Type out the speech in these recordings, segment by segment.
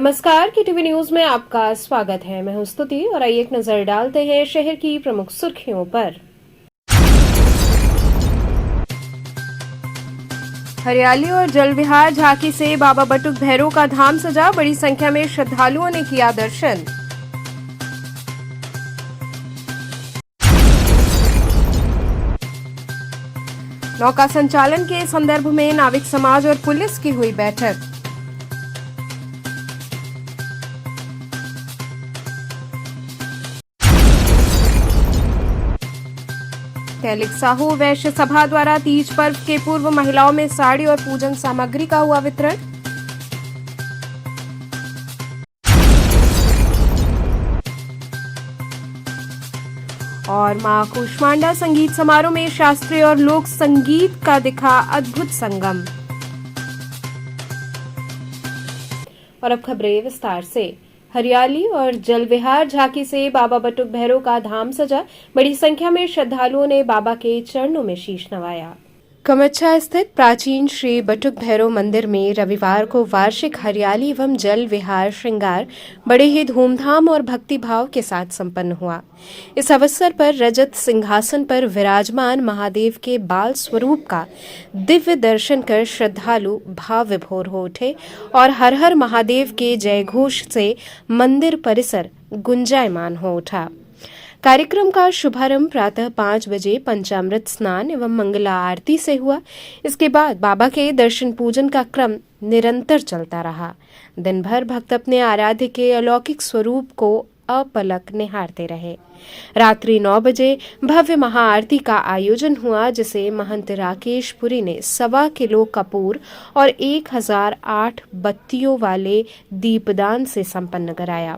नमस्कार, की TV news में आपका स्वागत है। मैं हूं स्तुति और आइए एक नजर डालते हैं शहर की प्रमुख सुर्खियों पर। हरियाली और जल विहार झांकी से बाबा बटुक भैरव का धाम सजा, बड़ी संख्या में श्रद्धालुओं ने किया दर्शन। नौका संचालन के संदर्भ में नाविक समाज और पुलिस की हुई बैठक। कैलिक साहू वैश्य सभा द्वारा तीज पर्व के पूर्व महिलाओं में साड़ी और पूजन सामग्री का हुआ वितरण। और मां कूष्मांडा संगीत समारोह में शास्त्रीय और लोक संगीत का दिखा अद्भुत संगम। और अब खबरें विस्तार से। हरियाली और जल विहार झांकी से बाबा बटुक भैरव का धाम सजा, बड़ी संख्या में श्रद्धालुओं ने बाबा के चरणों में शीश नवाया। कमच्छा स्थित प्राचीन श्री बटुक भैरव मंदिर में रविवार को वार्षिक हरियाली एवं जल विहार श्रृंगार बड़े ही धूमधाम और भक्तिभाव के साथ संपन्न हुआ। इस अवसर पर रजत सिंहासन पर विराजमान महादेव के बाल स्वरूप का दिव्य दर्शन कर श्रद्धालु भाव विभोर हो उठे और हर हर महादेव के जयघोष से मंदिर परिसर गुंजायमान हो उठा। कार्यक्रम का शुभारंभ प्रातः 5 बजे पंचामृत स्नान एवं मंगला आरती से हुआ। इसके बाद बाबा के दर्शन पूजन का क्रम निरंतर चलता रहा। दिन भर भक्त अपने आराध्य के अलौकिक स्वरूप को अपलक निहारते रहे। रात्रि 9 बजे भव्य महाआरती का आयोजन हुआ, जिसे महंत राकेश पुरी ने 1.25 किलो कपूर और 1008 बत्तियों वाले दीपदान से संपन्न कराया।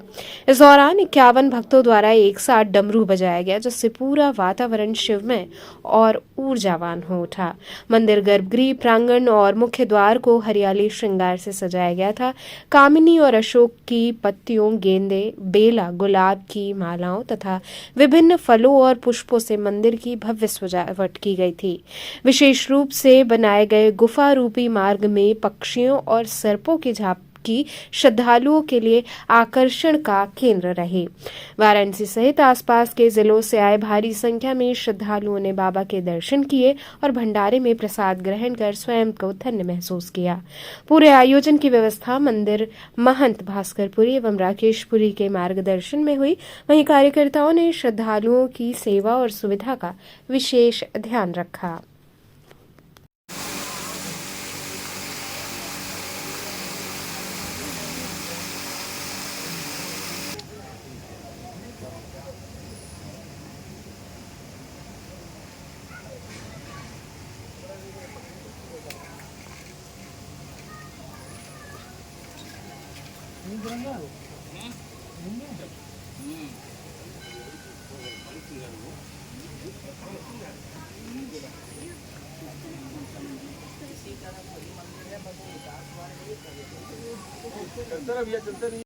इस दौरान 51 भक्तों द्वारा एक साथ डमरू बजाया गया, जिससे पूरा वातावरण शिवमय और ऊर्जावान हो उठा। मंदिर गर्भगृह प्रांगण और मुख्य द्वार को हरियाली श्रृंगार से सजाया गया था। कामिनी और अशोक की पत्तियों, गेंदे, बेला, गुलाब की मालाओं तथा विभिन्न फलों और पुष्पों से मंदिर की भव्य सजावट की गई थी। विशेष रूप से बनाए गए गुफा रूपी मार्ग में पक्षियों और सर्पों की झांकी श्रद्धालुओं के लिए आकर्षण का केंद्र रहे। वाराणसी सहित आसपास के जिलों से आए भारी संख्या में श्रद्धालुओं ने बाबा के दर्शन किए और भंडारे में प्रसाद ग्रहण कर स्वयं को धन्य महसूस किया। पूरे आयोजन की व्यवस्था मंदिर महंत भास्करपुरी एवं राकेशपुरी के मार्गदर्शन में हुई। वहीं कार्यकर्ताओं ने श्रद्धालुओं की सेवा और सुविधा का विशेष ध्यान रखा। चलता रहा भैया, चलता नहीं।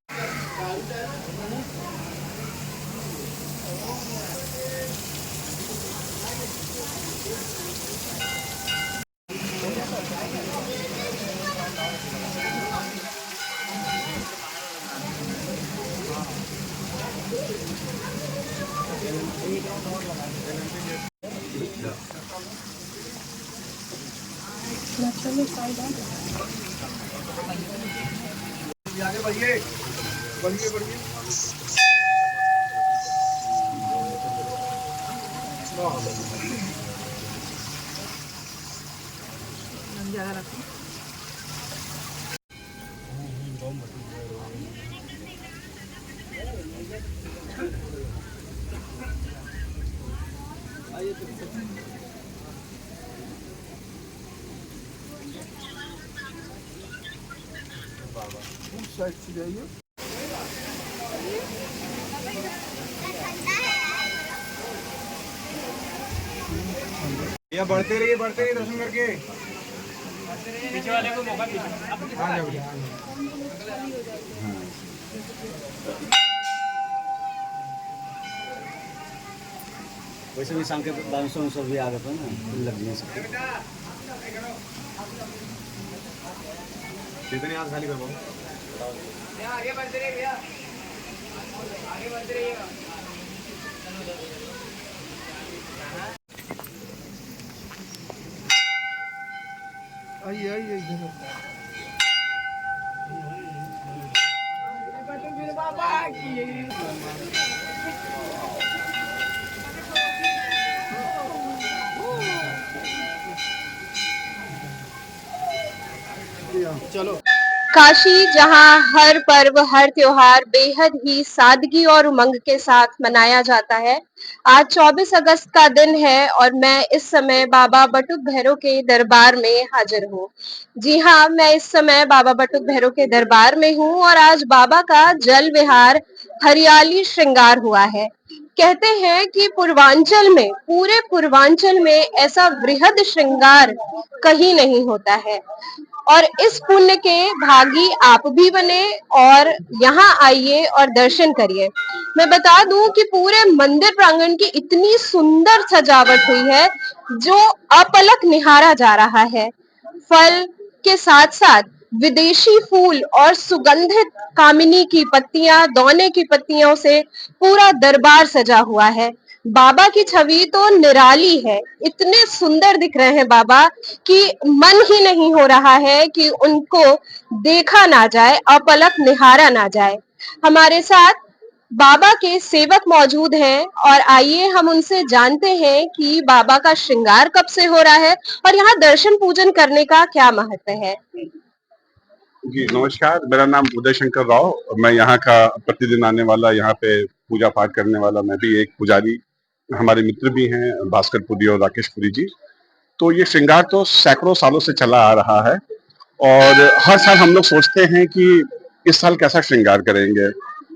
आगे बढ़िए, बढ़िए बढ़िए। साइड से जाइए। बढ़ते रहिए दर्शन करके। पीछे वाले को मौका दीजिए। वैसे भी शाम के 1200 भी आ गए थे ना, लग गए सब। कितने आज खाली करवाओ। आगे बढ़ते रहिए भैया, आगे बढ़ते रहिएगा। आइए आइए इधर बाबा की चलो। काशी, जहां हर पर्व हर त्योहार बेहद ही सादगी और उमंग के साथ मनाया जाता है। आज 24 अगस्त का दिन है और मैं इस समय बाबा बटुक भैरव के दरबार में हाजिर हूँ। जी हाँ, मैं इस समय बाबा बटुक भैरव के दरबार में हूँ और आज बाबा का जल विहार हरियाली श्रृंगार हुआ है। कहते हैं कि पूर्वांचल में, पूरे पूर्वांचल में ऐसा वृहद श्रृंगार कहीं नहीं होता है और इस पुण्य के भागी आप भी बने और यहाँ आइए और दर्शन करिए। मैं बता दूं कि पूरे मंदिर प्रांगण की इतनी सुंदर सजावट हुई है जो अपलक निहारा जा रहा है। फल के साथ साथ विदेशी फूल और सुगंधित कामिनी की पत्तियां, दौने की पत्तियों से पूरा दरबार सजा हुआ है। बाबा की छवि तो निराली है, इतने सुंदर दिख रहे हैं बाबा कि मन ही नहीं हो रहा है कि उनको देखा ना जाए, अपलक निहारा ना जाए। हमारे साथ बाबा के सेवक मौजूद हैं और आइए हम उनसे जानते हैं कि बाबा का श्रृंगार कब से हो रहा है और यहाँ दर्शन पूजन करने का क्या महत्व है। जी नमस्कार, मेरा नाम उदय शंकर राव। मैं यहाँ का प्रतिदिन आने वाला, यहाँ पे पूजा पाठ करने वाला मैं भी एक पुजारी। हमारे मित्र भी हैं भास्कर पुरी और राकेश पुरी जी। तो ये श्रृंगार तो सैकड़ों सालों से चला आ रहा है और हर साल हम लोग सोचते हैं कि इस साल कैसा श्रृंगार करेंगे।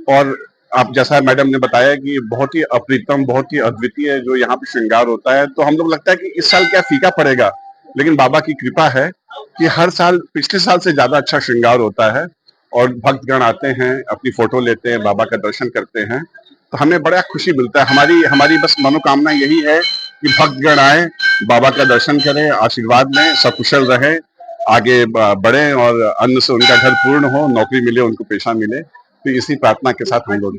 और आप जैसा मैडम ने बताया कि बहुत ही अप्रितम, बहुत ही अद्वितीय जो यहाँ पे श्रृंगार होता है, तो हम लोग लगता है कि इस साल क्या फीका पड़ेगा, लेकिन बाबा की कृपा है कि हर साल पिछले साल से ज्यादा अच्छा श्रृंगार होता है और भक्तगण आते हैं, अपनी फोटो लेते हैं, बाबा का दर्शन करते हैं, तो हमें बड़ा खुशी मिलता है। हमारी हमारी बस मनोकामना यही है कि भक्तगण आए, बाबा का दर्शन करें, आशीर्वाद लें, सकुशल रहे, आगे बढ़े और अन्न से उनका घर पूर्ण हो, नौकरी मिले, उनको पेशा मिले। तो इसी प्रार्थना के साथ हम लोग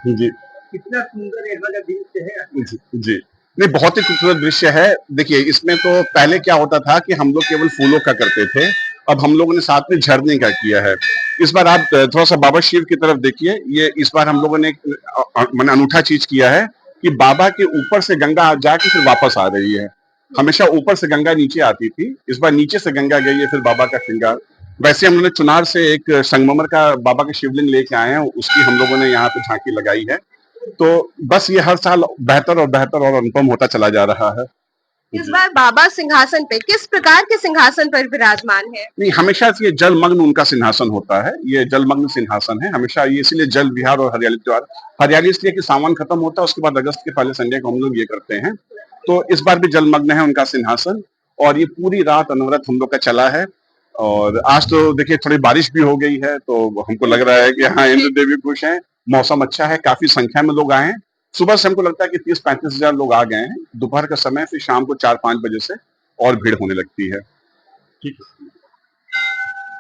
जी कितना सुंदर यहाँ का दृश्य है। जी नहीं, बहुत ही खूबसूरत दृश्य है। देखिए, इसमें तो पहले क्या होता था कि हम लोग केवल फूलों का करते थे, अब हम लोगों ने साथ में झरने का किया है। इस बार आप थोड़ा सा बाबा शिव की तरफ देखिए। ये इस बार हम लोगों ने मैंने अनूठा चीज किया है कि बाबा के ऊपर से गंगा जाके फिर वापस आ रही है। हमेशा ऊपर से गंगा नीचे आती थी, इस बार नीचे से गंगा गई है, फिर बाबा का श्रृंगार। वैसे हम लोगों ने चुनार से एक संगमरमर का बाबा का शिवलिंग लेके आए हैं, उसकी हम लोगों ने यहाँ पे झांकी लगाई है। तो बस ये हर साल बेहतर और बेहतर और अनुपम होता चला जा रहा है। इस बार बाबा सिंहासन पे किस प्रकार के सिंहासन पर विराजमान है? नहीं, हमेशा से ये जलमग्न उनका सिंहासन होता है, ये जलमग्न सिंहासन है हमेशा। ये इसलिए जल विहार और हरियाली त्योहार, हरियाली इसलिए कि सावन खत्म होता है, उसके बाद अगस्त के पहले संडे को हम लोग ये करते हैं। तो इस बार भी जलमग्न है उनका सिंहासन और ये पूरी रात अनवरत हम लोग का चला है। और आज तो देखिए थोड़ी बारिश भी हो गई है, तो हमको लग रहा है कि हाँ, इंद्र देवी खुश हैं, मौसम अच्छा है, काफी संख्या में लोग आए हैं। सुबह से हमको लगता है कि 30-35 हजार लोग आ गए हैं। दोपहर का समय, फिर शाम को 4-5 बजे से और भीड़ होने लगती है। ठीक है।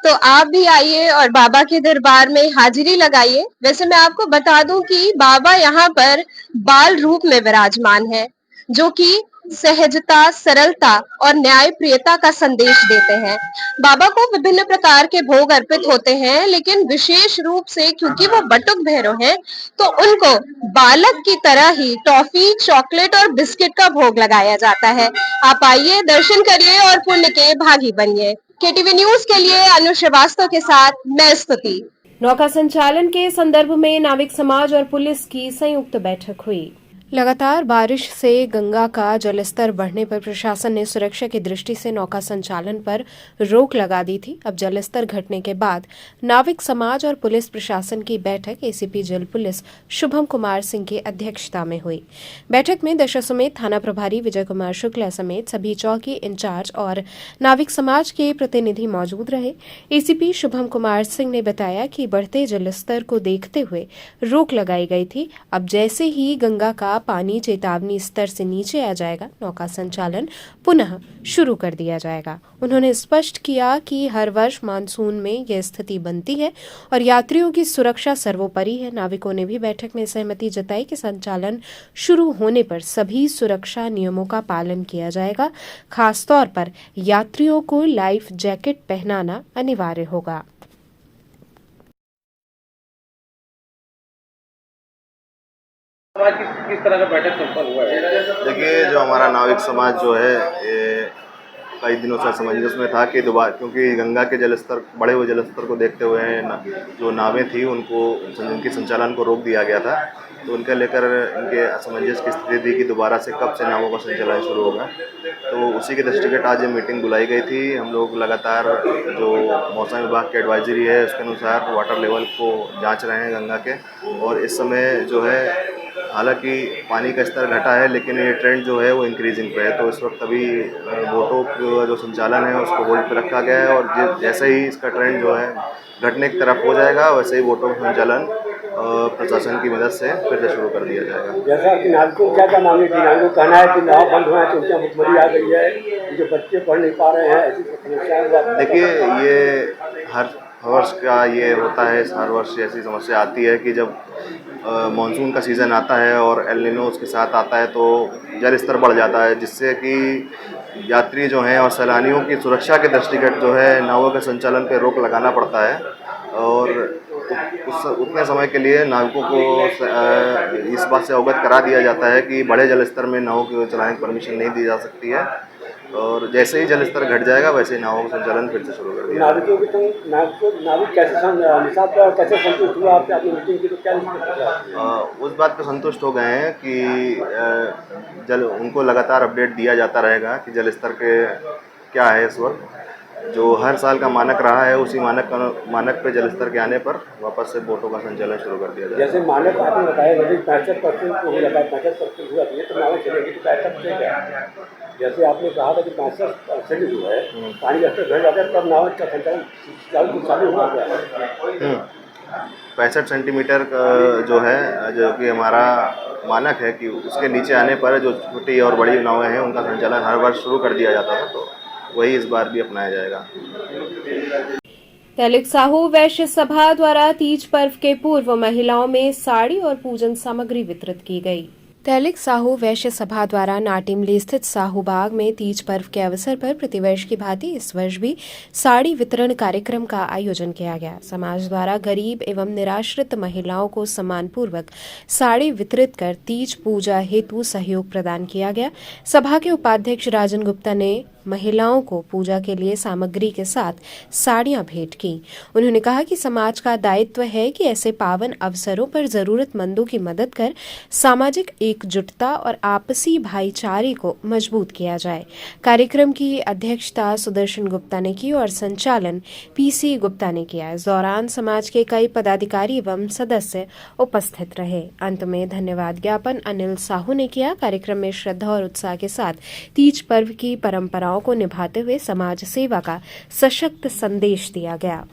तो आप भी आइए और बाबा के दरबार में हाजिरी लगाइए। वैसे मैं आपको बता दूं कि बाबा यहाँ पर बाल रूप में विराजमान है, जो कि सहजता, सरलता और न्यायप्रियता का संदेश देते हैं। बाबा को विभिन्न प्रकार के भोग अर्पित होते हैं, लेकिन विशेष रूप से क्योंकि वो बटुक भैरव हैं, तो उनको बालक की तरह ही टॉफी, चॉकलेट और बिस्किट का भोग लगाया जाता है। आप आइए, दर्शन करिए और पुण्य के भागी बनिए। केटीवी न्यूज के लिए अनु श्रीवास्तव के साथ मैं स्तुति। नौका संचालन के संदर्भ में नाविक समाज और पुलिस की संयुक्त बैठक हुई। लगातार बारिश से गंगा का जलस्तर बढ़ने पर प्रशासन ने सुरक्षा की दृष्टि से नौका संचालन पर रोक लगा दी थी। अब जलस्तर घटने के बाद नाविक समाज और पुलिस प्रशासन की बैठक एसीपी जल पुलिस शुभम कुमार सिंह की अध्यक्षता में हुई। बैठक में दशाश्वमेध थाना प्रभारी विजय कुमार शुक्ला समेत सभी चौकी इंचार्ज और नाविक समाज के प्रतिनिधि मौजूद रहे। एसीपी शुभम कुमार सिंह ने बताया कि बढ़ते जलस्तर को देखते हुए रोक लगाई गई थी। अब जैसे ही गंगा का पानी चेतावनी स्तर से नीचे आ जाएगा, नौका संचालन पुनः शुरू कर दिया जाएगा। उन्होंने स्पष्ट किया कि हर वर्ष मानसून में यह स्थिति बनती है और यात्रियों की सुरक्षा सर्वोपरि है। नाविकों ने भी बैठक में सहमति जताई कि संचालन शुरू होने पर सभी सुरक्षा नियमों का पालन किया जाएगा। खासतौर पर यात्रियों को लाइफ जैकेट पहनाना अनिवार्य होगा। किस तरह का बैठक संपन्न हुआ है? देखिए, जो हमारा नाविक समाज जो है ये कई दिनों से असमंजस में था कि दोबारा, क्योंकि गंगा के जलस्तर बढ़े हुए जलस्तर को देखते हुए जो नावें थी उनको उनके संचालन को रोक दिया गया था। तो उनके लेकर इनके असमंजस की स्थिति थी कि दोबारा से कब से नावों का संचालन शुरू होगा। तो उसी के दृष्टिगत आज ये मीटिंग बुलाई गई थी। हम लोग लगातार जो मौसम विभाग की एडवाइजरी है उसके अनुसार वाटर लेवल को जांच रहे हैं गंगा के। और इस समय जो है हालांकि पानी का स्तर घटा है, लेकिन ये ट्रेंड जो है वो इंक्रीजिंग पे है। तो इस वक्त अभी बोटों का जो संचालन है उसको होल्ड पे रखा गया है और जैसे ही इसका ट्रेंड जो है घटने की तरफ हो जाएगा वैसे ही बोटों का संचालन प्रशासन की मदद से फिर से शुरू कर दिया जाएगा। जैसा कि नाविकों क्या मांगे थी, नाविकों का कहना है कि नाव बंद हुआ है तो क्या भुखमरी आ गई है, जो बच्चे पढ़ नहीं पा रहे हैं, ऐसी समस्याएं। देखिए, ये हर वर्ष का ये होता है, हर वर्ष ऐसी समस्या आती है कि जब मानसून का सीज़न आता है और एल नीनो उसके साथ आता है तो जल स्तर बढ़ जाता है, जिससे कि यात्री जो हैं और सैलानियों की सुरक्षा के दृष्टिगत जो है नावों के संचालन पर रोक लगाना पड़ता है। और उतने समय के लिए नाविकों को इस बात से अवगत करा दिया जाता है कि बड़े जल स्तर में नावों की चलाने की परमिशन नहीं दी जा सकती है। और जैसे ही जल स्तर घट जाएगा वैसे ही नावों का संचालन फिर से शुरू कर दिया। नाविक कैसे संतुष्ट हुआ आपने मीटिंग की, तो क्या उस बात पर संतुष्ट हो गए हैं कि उनको लगातार अपडेट दिया जाता रहेगा कि जल स्तर के क्या है इस वक्त। जो हर साल का मानक रहा है उसी मानक पे जल स्तर के आने पर वापस से बोटों का संचालन शुरू कर दिया जाएगा। जैसे मानक आपने बताया यदि 65% हो जाता है, 65% हुआ तो नावें चलेगी, तो 65% क्या? जैसे आपने कहा था कि 65% जो है पानी जब तक घट जाता है तब नाव का संचालन चालू हुआ गया। 65 सेंटीमीटर जो है, जो कि हमारा मानक है कि उसके नीचे आने पर जो छोटी और बड़ी नावें हैं उनका संचालन हर वर्ष शुरू कर दिया जाता था, तो वही इस बार भी अपनाया जाएगा। तैलिक साहू वैश्य सभा द्वारा तीज पर्व के पूर्व महिलाओं में साड़ी और पूजन सामग्री वितरित की गई। तैलिक साहू वैश्य सभा द्वारा नाटिमली स्थित साहू बाग में तीज पर्व के अवसर पर प्रतिवर्ष की भांति इस वर्ष भी साड़ी वितरण कार्यक्रम का आयोजन किया गया। समाज द्वारा गरीब एवं निराश्रित महिलाओं को सम्मानपूर्वक साड़ी वितरित कर तीज पूजा हेतु सहयोग प्रदान किया गया। सभा के उपाध्यक्ष राजन गुप्ता ने महिलाओं को पूजा के लिए सामग्री के साथ साड़ियां भेंट की। उन्होंने कहा कि समाज का दायित्व है कि ऐसे पावन अवसरों पर जरूरतमंदों की मदद कर सामाजिक एकजुटता और आपसी भाईचारे को मजबूत किया जाए। कार्यक्रम की अध्यक्षता सुदर्शन गुप्ता ने की और संचालन पीसी गुप्ता ने किया। इस दौरान समाज के कई पदाधिकारी एवं सदस्य उपस्थित रहे। अंत में धन्यवाद ज्ञापन अनिल साहू ने किया। कार्यक्रम में श्रद्धा और उत्साह के साथ तीज पर्व की परंपरा को निभाते हुए समाज सेवा का सशक्त संदेश दिया गया।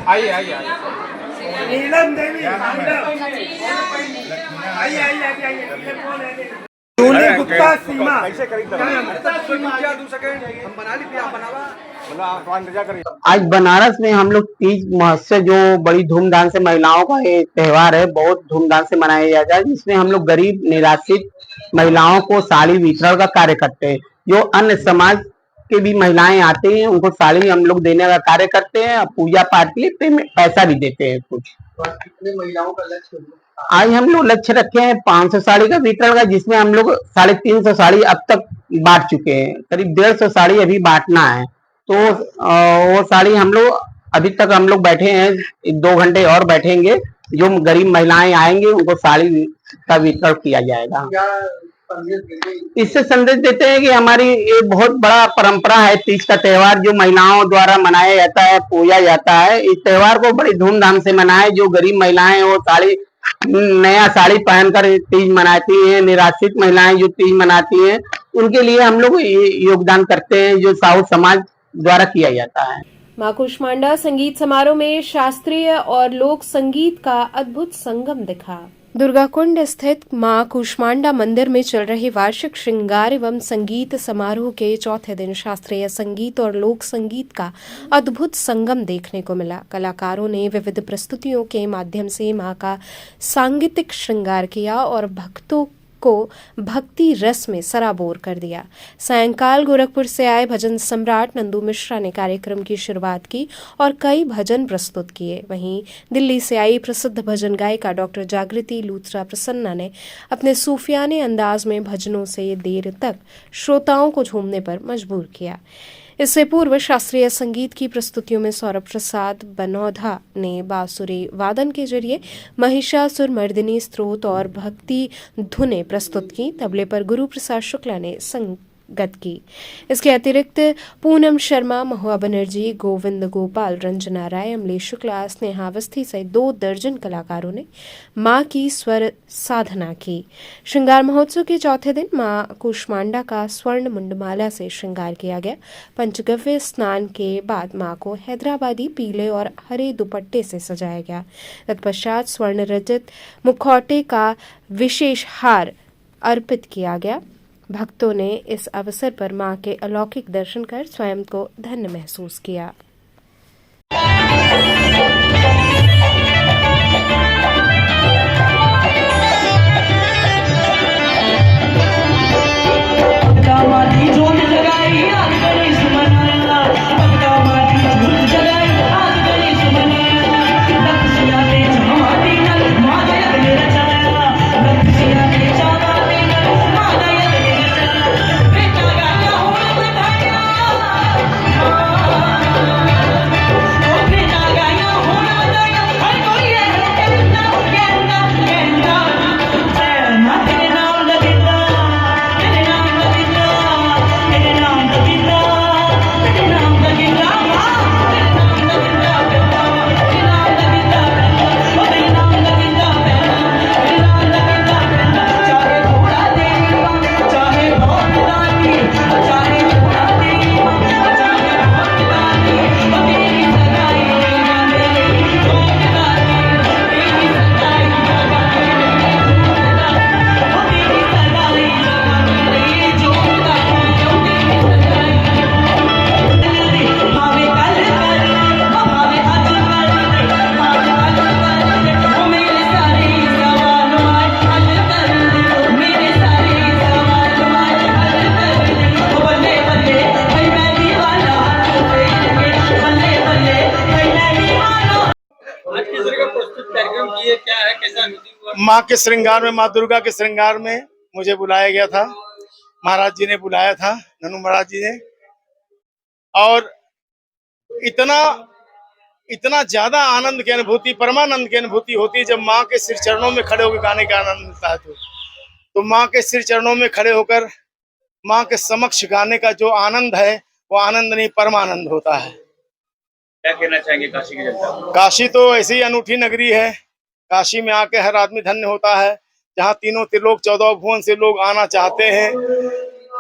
आइए नीलम देवी, गुप्ता सीमा, आज बनारस में हम लोग तीज महोत्सव जो बड़ी धूमधाम से महिलाओं का ये त्योहार है, बहुत धूमधाम से मनाया जाता है, जिसमें हम लोग गरीब निराश्रित महिलाओं को साड़ी वितरण का कार्य करते हैं। जो अन्य समाज के भी महिलाएं आती हैं उनको साड़ी हम लोग देने का कार्य करते हैं। पूजा पाठ के लिए पैसा भी देते हैं कुछ। कितने महिलाओं का लक्ष्य? आज हम लोग लक्ष्य रखे हैं 500 साड़ी का वितरण का, जिसमें हम लोग 350 साड़ी अब तक बांट चुके हैं। करीब 150 साड़ी अभी बांटना है। तो वो साड़ी हम लोग अभी तक हम लोग बैठे हैं, 2 घंटे और बैठेंगे। जो गरीब महिलाएं आएंगे उनको साड़ी का वितरण किया जाएगा। इससे संदेश देते हैं कि हमारी ये बहुत बड़ा परंपरा है तीज का त्योहार, जो महिलाओं द्वारा मनाया जाता है, पूजा जाता है। इस त्योहार को बड़ी धूमधाम से मनाए। जो गरीब महिलाएं वो साड़ी नया साड़ी पहनकर तीज मनाती हैं। निराश्रित महिलाएं जो तीज मनाती हैं, उनके लिए हम लोग योगदान करते हैं, जो साहू समाज द्वारा किया जाता है। मां कुष्मांडा संगीत समारोह में शास्त्रीय और लोक संगीत का अद्भुत संगम दिखा। दुर्गाकुंड स्थित मां कुष्मांडा मंदिर में चल रहे वार्षिक श्रृंगार एवं संगीत समारोह के चौथे दिन शास्त्रीय संगीत और लोक संगीत का अद्भुत संगम देखने को मिला। कलाकारों ने विविध प्रस्तुतियों के माध्यम से मां का सांगीतिक श्रृंगार किया और भक्तों को भक्ति रस में सराबोर कर दिया। सायंकाल गोरखपुर से आए भजन सम्राट नंदू मिश्रा ने कार्यक्रम की शुरुआत की और कई भजन प्रस्तुत किए। वहीं दिल्ली से आई प्रसिद्ध भजन गायिका डॉक्टर जागृति लूथरा प्रसन्ना ने अपने सूफियाने अंदाज में भजनों से देर तक श्रोताओं को झूमने पर मजबूर किया। इससे पूर्व शास्त्रीय संगीत की प्रस्तुतियों में सौरभ प्रसाद बनौधा ने बांसुरी वादन के जरिए महिषासुर मर्दिनी स्तोत्र और भक्ति धुनें प्रस्तुत की। तबले पर गुरु प्रसाद शुक्ला ने संगत की। इसके अतिरिक्त पूनम शर्मा, महुआ बनर्जी, गोविंद गोपाल, रंजना राय, अमलेश शुक्ला, स्नेहा अवस्थी सहित 2 दर्जन कलाकारों ने मां की स्वर साधना की। श्रृंगार महोत्सव के चौथे दिन मां कुष्मांडा का स्वर्ण मुंडमाला से श्रृंगार किया गया। पंचगव्य स्नान के बाद मां को हैदराबादी पीले और हरे दुपट्टे से सजाया गया। तत्पश्चात स्वर्ण रजत मुखौटे का विशेष हार अर्पित किया गया। भक्तों ने इस अवसर पर मां के अलौकिक दर्शन कर स्वयं को धन्य महसूस किया। माँ के श्रृंगार में, माँ दुर्गा के श्रृंगार में मुझे बुलाया गया था। महाराज जी ने बुलाया था, ननू महाराज जी ने। और इतना ज्यादा आनंद की अनुभूति, परमानंद की अनुभूति होती है जब माँ के सिर चरणों में खड़े होकर गाने का आनंद मिलता है। तो माँ के सिर चरणों में खड़े होकर माँ के समक्ष गाने का जो आनंद है, वो आनंद नहीं, परमानंद होता है। क्या कहना चाहेंगे काशी की जनता? काशी तो ऐसी ही अनूठी नगरी है। काशी में आके हर आदमी धन्य होता है। जहाँ तीनों त्रिलोक 14 भुवन से लोग आना चाहते हैं।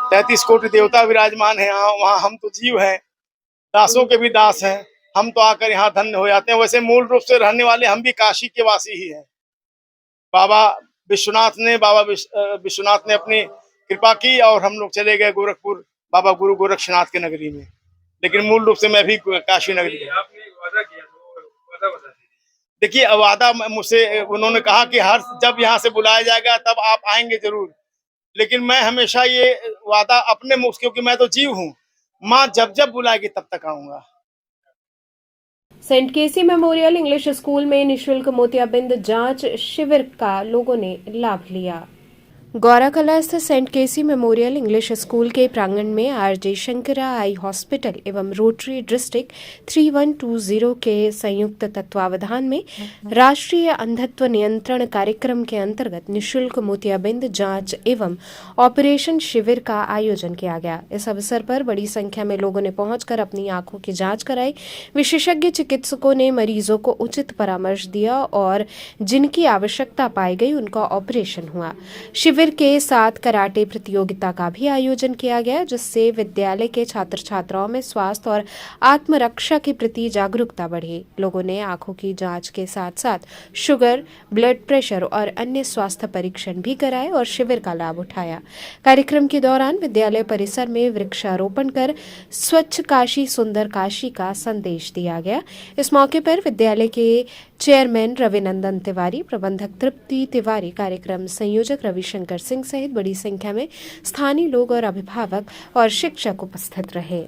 33 कोटि देवता विराजमान है वहाँ हम तो जीव हैं, दासों के भी दास हैं। हम तो आकर यहाँ धन्य हो जाते हैं। वैसे मूल रूप से रहने वाले हम भी काशी के वासी ही हैं। बाबा विश्वनाथ ने अपनी कृपा की और हम लोग चले गए गोरखपुर, बाबा गुरु गोरक्षनाथ के नगरी में। लेकिन मूल रूप से मैं भी काशी नगरी। आपने वादा किया तो वादा बता दीजिए। देखिए, वादा मुझसे उन्होंने कहा कि हर जब यहाँ से बुलाया जाएगा तब आप आएंगे जरूर। लेकिन मैं हमेशा ये वादा अपने मुख, क्योंकि मैं तो जीव हूँ, माँ जब जब बुलाएगी तब तक आऊंगा। Saint KC memorial English school में निःशुल्क मोतियाबिंद जांच शिविर का लोगों ने लाभ लिया। गौराकला स्थित Saint KC memorial English school के प्रांगण में आरजे शंकरा आई हॉस्पिटल एवं रोटरी डिस्ट्रिक्ट 3120 के संयुक्त तत्वावधान में राष्ट्रीय अंधत्व नियंत्रण कार्यक्रम के अंतर्गत निशुल्क मोतियाबिंद जांच एवं ऑपरेशन शिविर का आयोजन किया गया। इस अवसर पर बड़ी संख्या में लोगों ने पहुंचकर अपनी आंखों की जांच कराई। विशेषज्ञ चिकित्सकों ने मरीजों को उचित परामर्श दिया और जिनकी आवश्यकता पाई गई उनका ऑपरेशन हुआ। शिविर के साथ कराटे प्रतियोगिता का भी आयोजन किया गया, जिससे विद्यालय के छात्र छात्राओं में स्वास्थ्य और आत्मरक्षा के प्रति जागरूकता बढ़ी। लोगों ने आंखों की जांच के साथ साथ शुगर, ब्लड प्रेशर और अन्य स्वास्थ्य परीक्षण भी कराए और शिविर का लाभ उठाया। कार्यक्रम के दौरान विद्यालय परिसर में वृक्षारोपण कर स्वच्छ काशी सुंदर काशी का संदेश दिया गया। इस मौके पर विद्यालय के चेयरमैन रविनंदन तिवारी, प्रबंधक तृप्ति तिवारी, कार्यक्रम संयोजक रविशंकर सिंह सहित बड़ी संख्या में स्थानीय लोग और अभिभावक और शिक्षक उपस्थित रहे।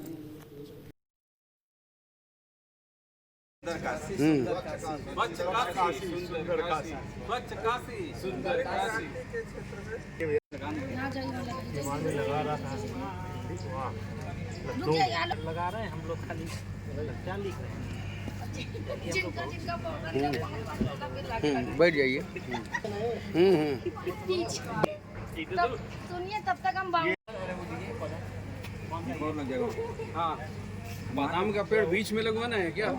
लगा रहे हैं हम लोग, खाली क्या लिख रहे हैं? बैठ जाइए। सुनिए तब तक हम हाँ, बादाम का पेड़ बीच में लगवाना है क्या?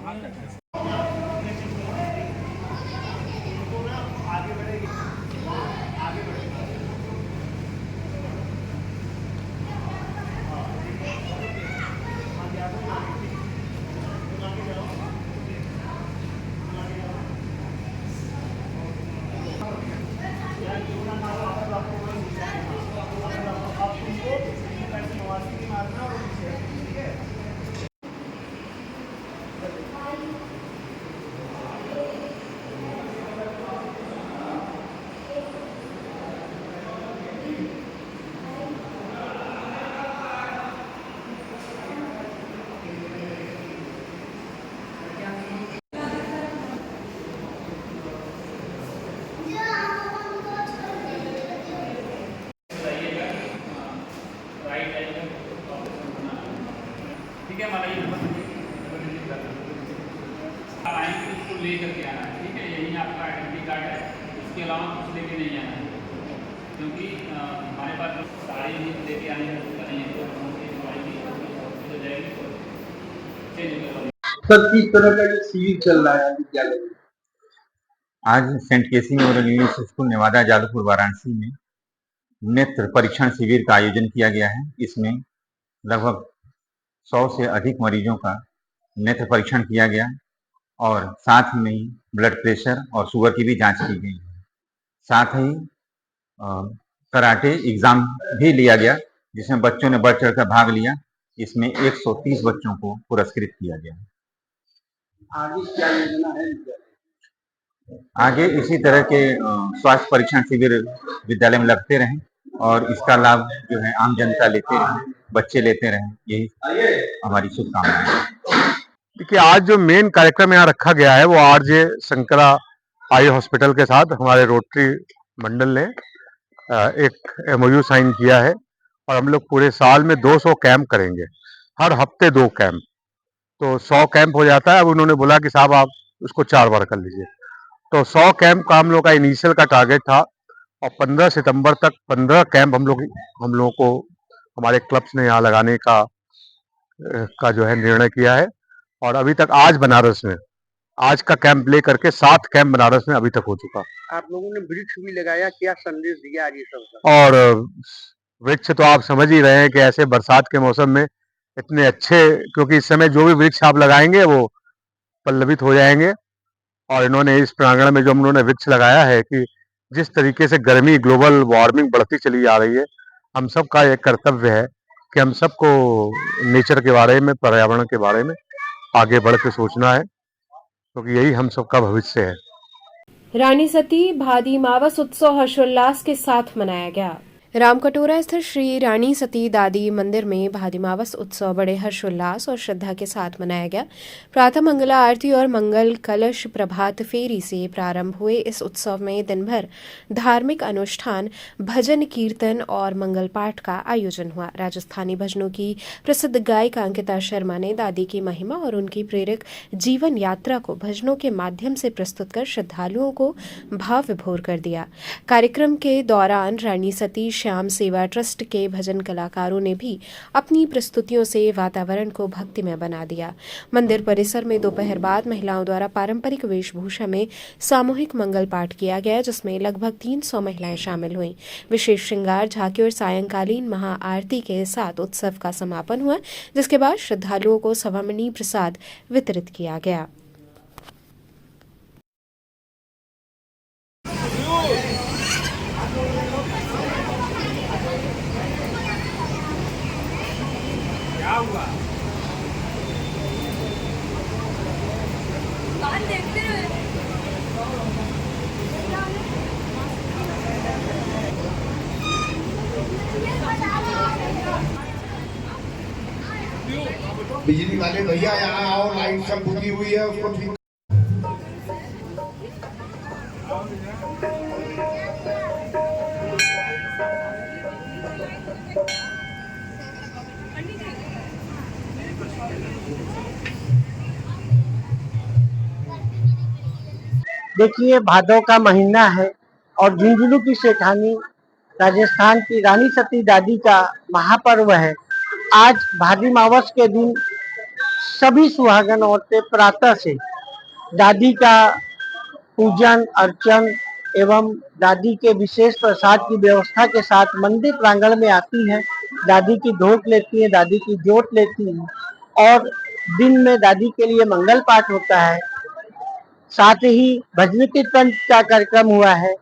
ठीक है, हमारा ये आएंगे उसको लेकर के आना है। ठीक है, यही आपका आइडेंटिटी कार्ड है, इसके अलावा कुछ लेके नहीं आना है, क्योंकि हमारे पास जो साड़ी लेके आने का उसका नहीं है, तो उनकी दवाई की हो जाएगी तो चेंज करवा। सर, किस तरह का ये शिविर चल रहा है विद्यालय में? आज saint KC memorial English school Nevada Jadavpur Varanasi में नेत्र परीक्षण शिविर का आयोजन किया गया है। इसमें लगभग 100 से अधिक मरीजों का नेत्र परीक्षण किया गया और साथ में ही ब्लड प्रेशर और शुगर की भी जांच की गई। साथ ही कराटे एग्जाम भी लिया गया, जिसमें बच्चों ने बढ़ चढ़कर भाग लिया। इसमें 130 बच्चों को पुरस्कृत किया गया। आगे क्या योजना है? आगे इसी तरह के स्वास्थ्य परीक्षण शिविर विद्यालय में लगते रहें और इसका लाभ जो है आम जनता लेते रहें, बच्चे लेते रहें, यही हमारी शुभकामनाएं हैं। देखिए, आज जो मेन कार्यक्रम यहाँ रखा गया है वो आरजे शंकरा आई हॉस्पिटल के साथ हमारे रोटरी मंडल ने एक MOU साइन किया है और हम लोग पूरे साल में 200 कैंप करेंगे, हर हफ्ते 2 कैंप, तो 100 कैंप हो जाता है। अब उन्होंने बोला कि साहब आप उसको 4 बार कर लीजिए, तो 100 कैंप का हम लोग का इनिशियल का टारगेट था और 15 सितंबर तक 15 कैंप हम लोगों को हमारे क्लब्स ने यहाँ लगाने का जो है निर्णय किया है। और अभी तक आज बनारस में आज का कैंप ले करके 7 कैंप बनारस में अभी तक हो चुका। आप लोगों ने वृक्ष भी लगाया, क्या संदेश दिया आज ये सब? और वृक्ष तो आप समझ ही रहे हैं कि ऐसे बरसात के मौसम में इतने अच्छे, क्योंकि इस समय जो भी वृक्ष आप लगाएंगे वो पल्लवित हो जाएंगे। और इन्होंने इस प्रांगण में जो हम लोगों ने वृक्ष लगाया है कि जिस तरीके से गर्मी, ग्लोबल वार्मिंग बढ़ती चली आ रही है, हम सबका एक कर्तव्य है कि हम सबको नेचर के बारे में, पर्यावरण के बारे में आगे बढ़ के सोचना है, क्योंकि यही हम सबका भविष्य है। रानी सती भादी मावस उत्सव हर्षोल्लास के साथ मनाया गया। रामकटोरा स्थित श्री रानी सती दादी मंदिर में भादिमावस उत्सव बड़े हर्षोल्लास और श्रद्धा के साथ मनाया गया। प्रातः मंगला आरती और मंगल कलश प्रभात फेरी से प्रारंभ हुए इस उत्सव में दिन भर धार्मिक अनुष्ठान, भजन कीर्तन और मंगल पाठ का आयोजन हुआ। राजस्थानी भजनों की प्रसिद्ध गायिका अंकिता शर्मा ने दादी की महिमा और उनकी प्रेरक जीवन यात्रा को भजनों के माध्यम से प्रस्तुत कर श्रद्धालुओं को भाव विभोर कर दिया। कार्यक्रम के दौरान रानी सती श्याम सेवा ट्रस्ट के भजन कलाकारों ने भी अपनी प्रस्तुतियों से वातावरण को भक्तिमय बना दिया। मंदिर परिसर में दोपहर बाद महिलाओं द्वारा पारंपरिक वेशभूषा में सामूहिक मंगल पाठ किया गया, जिसमें लगभग 300 महिलाएं शामिल हुईं। विशेष श्रृंगार, झांकी और सायंकालीन महाआरती के साथ उत्सव का समापन हुआ, जिसके बाद श्रद्धालुओं को सवामनी प्रसाद वितरित किया गया। बिजली वाले भैया यहाँ आओ, लाइट सब बुझी हुई है, उसको ठीक। देखिए, भादों का महीना है और झुंझुनू की सेठानी राजस्थान की रानी सती दादी का महापर्व है। आज भादी मावस के दिन सभी सुहागन औरतें प्रातः से दादी का पूजन अर्चन एवं दादी के विशेष प्रसाद की व्यवस्था के साथ मंदिर प्रांगण में आती हैं। दादी की धोक लेती हैं, दादी की जोत लेती हैं और दिन में दादी के लिए मंगल पाठ होता है। साथ ही भजन कीर्तन का कार्यक्रम हुआ है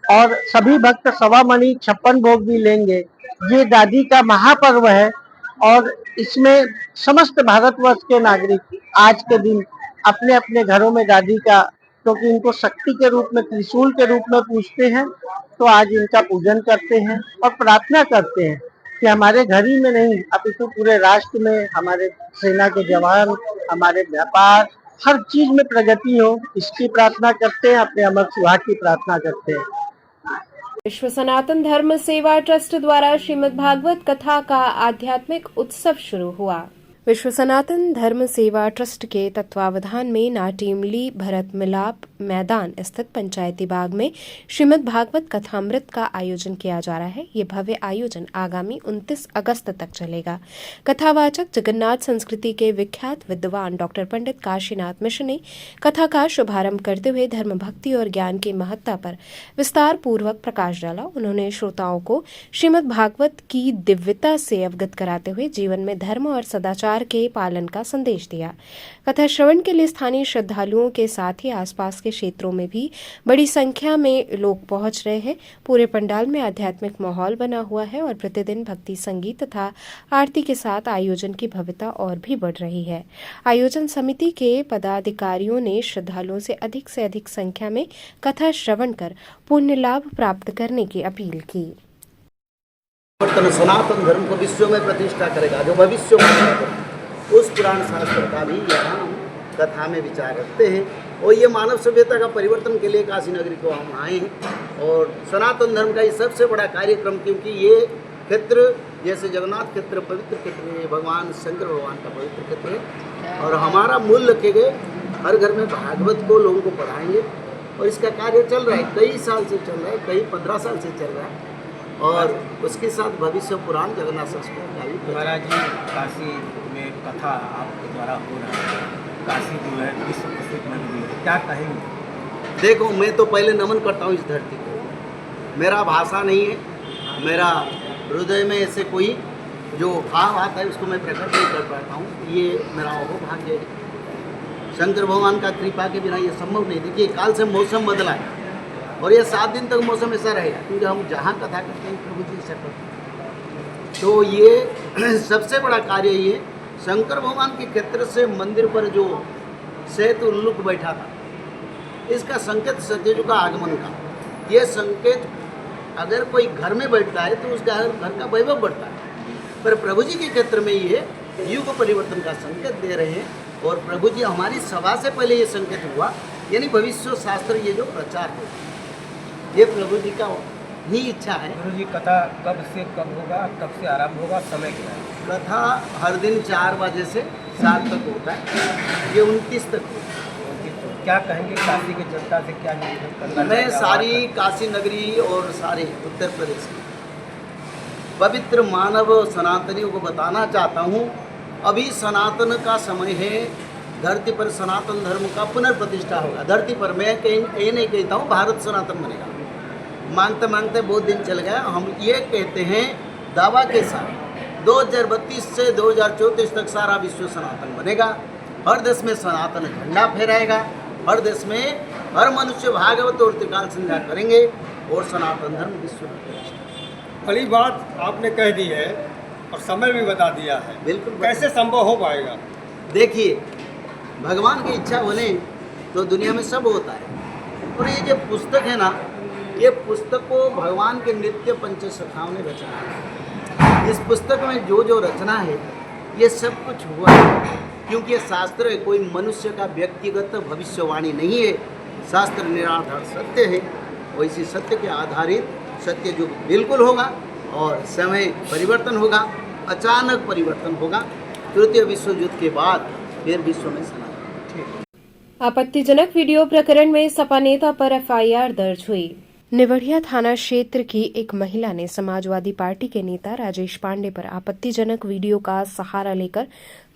और सभी भक्त सवामणि 56 भोग भी लेंगे। ये दादी का महापर्व है और इसमें समस्त भारतवर्ष के नागरिक आज के दिन अपने अपने घरों में दादी का, क्योंकि इनको शक्ति के रूप में, त्रिशूल के रूप में पूजते हैं, तो आज इनका पूजन करते हैं और प्रार्थना करते हैं कि हमारे घर ही में नहीं अपितु पूरे राष्ट्र में हमारे सेना के जवान, हमारे व्यापार, हर चीज में प्रगति हो, इसकी प्रार्थना करते हैं। अपने अमर सुहाग की प्रार्थना करते हैं। विश्व सनातन धर्म सेवा ट्रस्ट द्वारा श्रीमद् भागवत कथा का आध्यात्मिक उत्सव शुरू हुआ। विश्व सनातन धर्म सेवा ट्रस्ट के तत्वावधान में नाटीमली भरत मिलाप मैदान स्थित पंचायती बाग में श्रीमद् भागवत कथामृत का आयोजन किया जा रहा है। ये भव्य आयोजन आगामी 29 अगस्त तक चलेगा। कथावाचक जगन्नाथ संस्कृति के विख्यात विद्वान डॉक्टर पंडित काशीनाथ मिश्र ने कथा का शुभारंभ करते हुए धर्म, भक्ति और ज्ञान की महत्ता पर विस्तार पूर्वक प्रकाश डाला। उन्होंने श्रोताओं को श्रीमद् भागवत की दिव्यता से अवगत कराते हुए जीवन में धर्म और सदाचार के पालन का संदेश दिया। कथा श्रवण के लिए स्थानीय श्रद्धालुओं के साथ ही आसपास के क्षेत्रों में भी बड़ी संख्या में लोग पहुंच रहे हैं। पूरे पंडाल में आध्यात्मिक माहौल बना हुआ है और प्रतिदिन भक्ति संगीत तथा आरती के साथ आयोजन की भव्यता और भी बढ़ रही है। आयोजन समिति के पदाधिकारियों ने श्रद्धालुओं से अधिक संख्या में कथा श्रवण कर पुण्य लाभ प्राप्त करने की अपील की। सनातन धर्म को विश्व में प्रतिष्ठा करेगा, जो भविष्य में उस पुराण शास्त्र का भी यहाँ हम कथा में विचार रखते हैं। और ये मानव सभ्यता का परिवर्तन के लिए काशी नगरी को हम आए हैं और सनातन धर्म का ये सबसे बड़ा कार्यक्रम, क्योंकि ये क्षेत्र जैसे जगन्नाथ क्षेत्र पवित्र क्षेत्र है, भगवान शंकर भगवान का पवित्र क्षेत्र है और हमारा मूल रखे गए हर घर में भागवत को लोगों को पढ़ाएंगे और इसका कार्य चल रहा है, कई साल से चल रहा है, कई 15 साल से चल रहा है और उसके साथ भविष्य पुराण जगन्नाथ संस्कृति का भी। महाराज जी, काशी में कथा आपके द्वारा हो रहा है, काशी जो है विश्व प्रसिद्ध नगरी है, क्या कहेंगे? देखो, मैं तो पहले नमन करता हूँ इस धरती को। मेरा भाषा नहीं है, मेरा हृदय में ऐसे कोई जो भाव आता है उसको मैं प्रकट नहीं कर पाता हूँ, ये मेरा अहोभाग्य है। शंकर भगवान का कृपा के बिना ये संभव नहीं। देखिए, काल से मौसम बदला है और ये 7 दिन तक मौसम ऐसा रहेगा, क्योंकि हम जहाँ कथा करते हैं प्रभु जी से करते हैं। तो ये सबसे बड़ा कार्य ये शंकर भगवान के क्षेत्र से मंदिर पर जो श्वेत उल्लुक बैठा था, इसका संकेत सत्ययुग का आगमन का। ये संकेत अगर कोई घर में बैठता है तो उस घर का वैभव बढ़ता है। पर प्रभु जी के क्षेत्र में ये युग परिवर्तन का संकेत दे रहे हैं और प्रभु जी हमारी सभा से पहले ये संकेत हुआ, यानी भविष्य शास्त्र ये जो प्रचार हो, ये प्रभु जी का ही इच्छा है। गुरु जी कथा कब से कब होगा, कब से आरंभ होगा, समय क्या है? कथा हर दिन 4 बजे से 7 तक होता है, ये 29 तक होता है। क्या कहेंगे काशी की जनता से, क्या निवेदन करना मैं चाहेंगे? सारी काशी नगरी और सारे उत्तर प्रदेश के पवित्र मानव सनातनियों को बताना चाहता हूँ, अभी सनातन का समय है। धरती पर सनातन धर्म का पुनर्प्रतिष्ठा होगा। धरती पर मैं ये नहीं कहता हूँ भारत सनातन बनेगा, मांगते मांगते बहुत दिन चल गया। हम ये कहते हैं दावा के साथ 2032 से 2034 तक सारा विश्व सनातन बनेगा। हर देश में सनातन झंडा फहराएगा, हर देश में हर मनुष्य भागवत और त्रिकाल संध्या करेंगे और सनातन धर्म विश्व में प्रवेश। बड़ी बात आपने कह दी है और समय भी बता दिया है। बिल्कुल। कैसे संभव हो पाएगा? देखिए, भगवान की इच्छा होने तो दुनिया में सब होता है। और ये जो पुस्तक है ना, ये पुस्तक को भगवान के नित्य पंचसखाओं ने रचा है। इस पुस्तक में जो जो रचना है ये सब कुछ हुआ है, क्योंकि ये शास्त्र है, कोई मनुष्य का व्यक्तिगत भविष्यवाणी नहीं है। शास्त्र निराधार सत्य है, वैसी सत्य के आधारित सत्य युग बिल्कुल होगा और समय परिवर्तन होगा, अचानक परिवर्तन होगा। तृतीय विश्व युद्ध के बाद फिर विश्व में सनातन। आपत्तिजनक वीडियो प्रकरण में सपा नेता पर एफआईआर दर्ज हुई। निवड़िया थाना क्षेत्र की एक महिला ने समाजवादी पार्टी के नेता राजेश पांडे पर आपत्तिजनक वीडियो का सहारा लेकर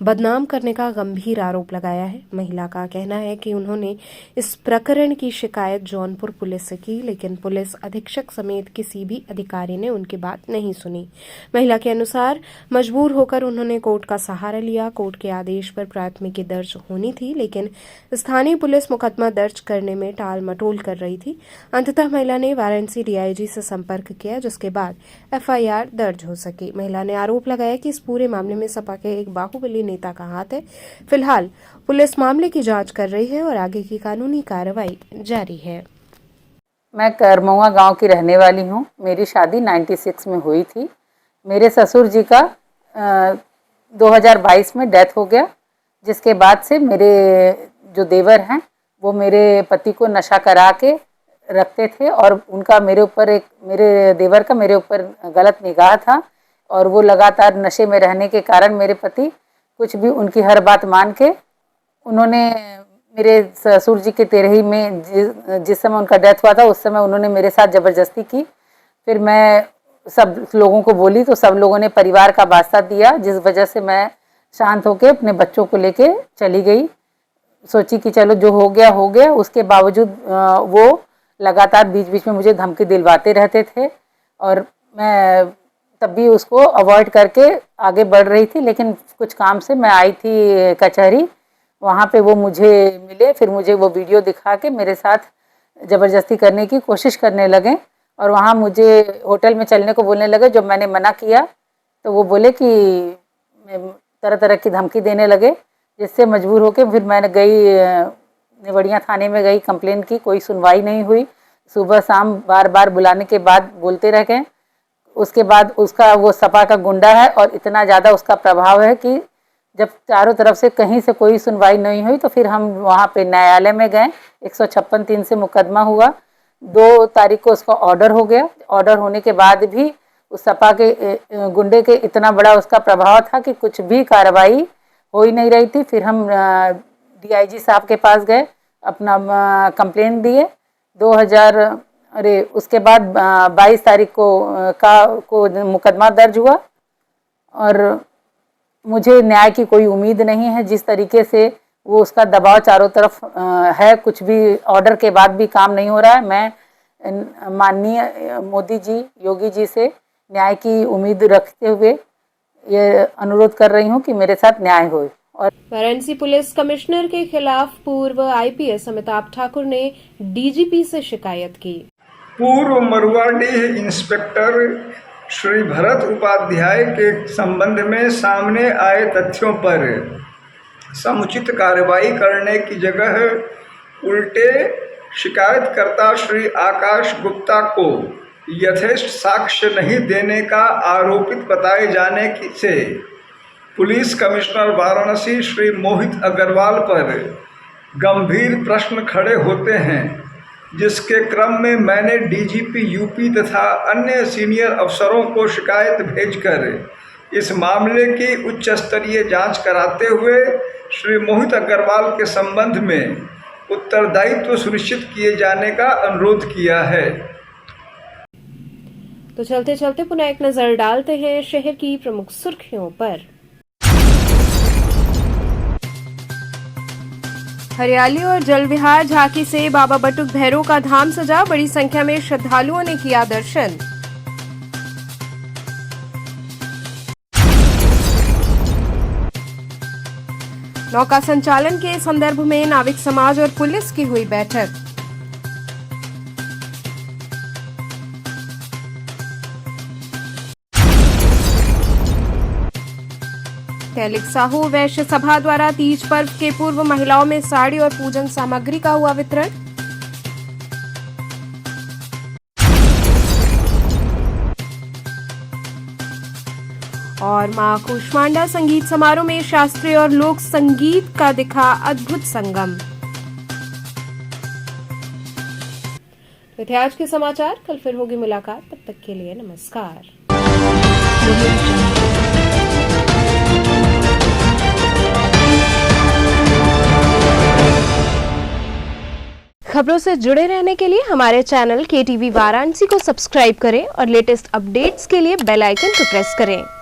बदनाम करने का गंभीर आरोप लगाया है। महिला का कहना है कि उन्होंने इस प्रकरण की शिकायत जौनपुर पुलिस से की, लेकिन पुलिस अधीक्षक समेत किसी भी अधिकारी ने उनकी बात नहीं सुनी। महिला के अनुसार मजबूर होकर उन्होंने कोर्ट का सहारा लिया। कोर्ट के आदेश पर प्राथमिकी दर्ज होनी थी, लेकिन स्थानीय पुलिस मुकदमा दर्ज करने में टाल मटोल कर रही थी। अंततः महिला ने वाराणसी डीआईजी से संपर्क किया, जिसके बाद एफआईआर दर्ज हो सकी। महिला ने आरोप लगाया कि इस पूरे मामले में सपा के एक बाहुबली नेता का हाथ है। फिलहाल पुलिस मामले की जांच कर रही है और आगे की कानूनी कार्रवाई जारी है। मैं करमौआ गांव की रहने वाली हूं। मेरी शादी 96 में हुई थी। मेरे ससुर जी का 2022 में डेथ हो गया, जिसके बाद से मेरे जो देवर हैं वो मेरे पति को नशा करा के रखते थे और उनका मेरे देवर का मेरे ऊपर गलत निगाह था और वो लगातार नशे में रहने के कारण मेरे पति कुछ भी उनकी हर बात मान के उन्होंने मेरे ससुर जी के तेरही में जिस समय उनका डेथ हुआ था उस समय उन्होंने मेरे साथ ज़बरदस्ती की। फिर मैं सब लोगों को बोली तो सब लोगों ने परिवार का वास्ता दिया, जिस वजह से मैं शांत होकर अपने बच्चों को लेके चली गई। सोची कि चलो जो हो गया हो गया। उसके बावजूद वो लगातार बीच बीच में मुझे धमकी दिलवाते रहते थे और मैं तब भी उसको अवॉइड करके आगे बढ़ रही थी। लेकिन कुछ काम से मैं आई थी कचहरी, वहाँ पे वो मुझे मिले। फिर मुझे वो वीडियो दिखा के मेरे साथ ज़बरदस्ती करने की कोशिश करने लगे और वहाँ मुझे होटल में चलने को बोलने लगे। जब मैंने मना किया तो वो बोले कि तरह तरह की धमकी देने लगे, जिससे मजबूर होकर फिर मैंने निवड़िया थाने में गई, कंप्लेन की। कोई सुनवाई नहीं हुई। सुबह शाम बार बार बुलाने के बाद बोलते रह गए। उसके बाद उसका वो सपा का गुंडा है और इतना ज़्यादा उसका प्रभाव है कि जब चारों तरफ से कहीं से कोई सुनवाई नहीं हुई तो फिर हम वहाँ पे न्यायालय में गए। 156(3) से मुकदमा हुआ। 2 तारीख को उसका ऑर्डर हो गया। ऑर्डर होने के बाद भी उस सपा के गुंडे के इतना बड़ा उसका प्रभाव था कि कुछ भी कार्रवाई हो ही नहीं रही थी। फिर हम डीआईजी साहब के पास गए, अपना कंप्लेंट दिए। उसके बाद 22 तारीख को मुकदमा दर्ज हुआ और मुझे न्याय की कोई उम्मीद नहीं है। जिस तरीके से वो उसका दबाव चारों तरफ है, कुछ भी ऑर्डर के बाद भी काम नहीं हो रहा है। मैं माननीय मोदी जी, योगी जी से न्याय की उम्मीद रखते हुए ये अनुरोध कर रही हूँ कि मेरे साथ न्याय हो। और वाराणसी पुलिस कमिश्नर के खिलाफ पूर्व आईपीएस अमिताभ ठाकुर ने डीजीपी से शिकायत की। पूर्व मरुआडीह इंस्पेक्टर श्री भरत उपाध्याय के संबंध में सामने आए तथ्यों पर समुचित कार्रवाई करने की जगह उल्टे शिकायतकर्ता श्री आकाश गुप्ता को यथेष्ट साक्ष्य नहीं देने का आरोपित बताए जाने से पुलिस कमिश्नर वाराणसी श्री मोहित अग्रवाल पर गंभीर प्रश्न खड़े होते हैं, जिसके क्रम में मैंने डीजीपी यूपी तथा अन्य सीनियर अफसरों को शिकायत भेजकर इस मामले की उच्च स्तरीय जांच कराते हुए श्री मोहित अग्रवाल के संबंध में उत्तरदायित्व सुनिश्चित किए जाने का अनुरोध किया है। तो चलते चलते पुनः एक नजर डालते हैं शहर की प्रमुख सुर्खियों पर। हरियाली और जल विहार झांकी से बाबा बटुक भैरव का धाम सजा, बड़ी संख्या में श्रद्धालुओं ने किया दर्शन। नौका संचालन के संदर्भ में नाविक समाज और पुलिस की हुई बैठक। कैलिक साहू वैश्य सभा द्वारा तीज पर्व के पूर्व महिलाओं में साड़ी और पूजन सामग्री का हुआ वितरण। और मां कूष्मांडा संगीत समारोह में शास्त्रीय और लोक संगीत का दिखा अद्भुत संगम। तो थे आज के समाचार, कल फिर होगी मुलाकात, तब तक के लिए नमस्कार। खबरों से जुड़े रहने के लिए हमारे चैनल KTV वाराणसी को सब्सक्राइब करें और लेटेस्ट अपडेट्स के लिए बेल आइकन को प्रेस करें।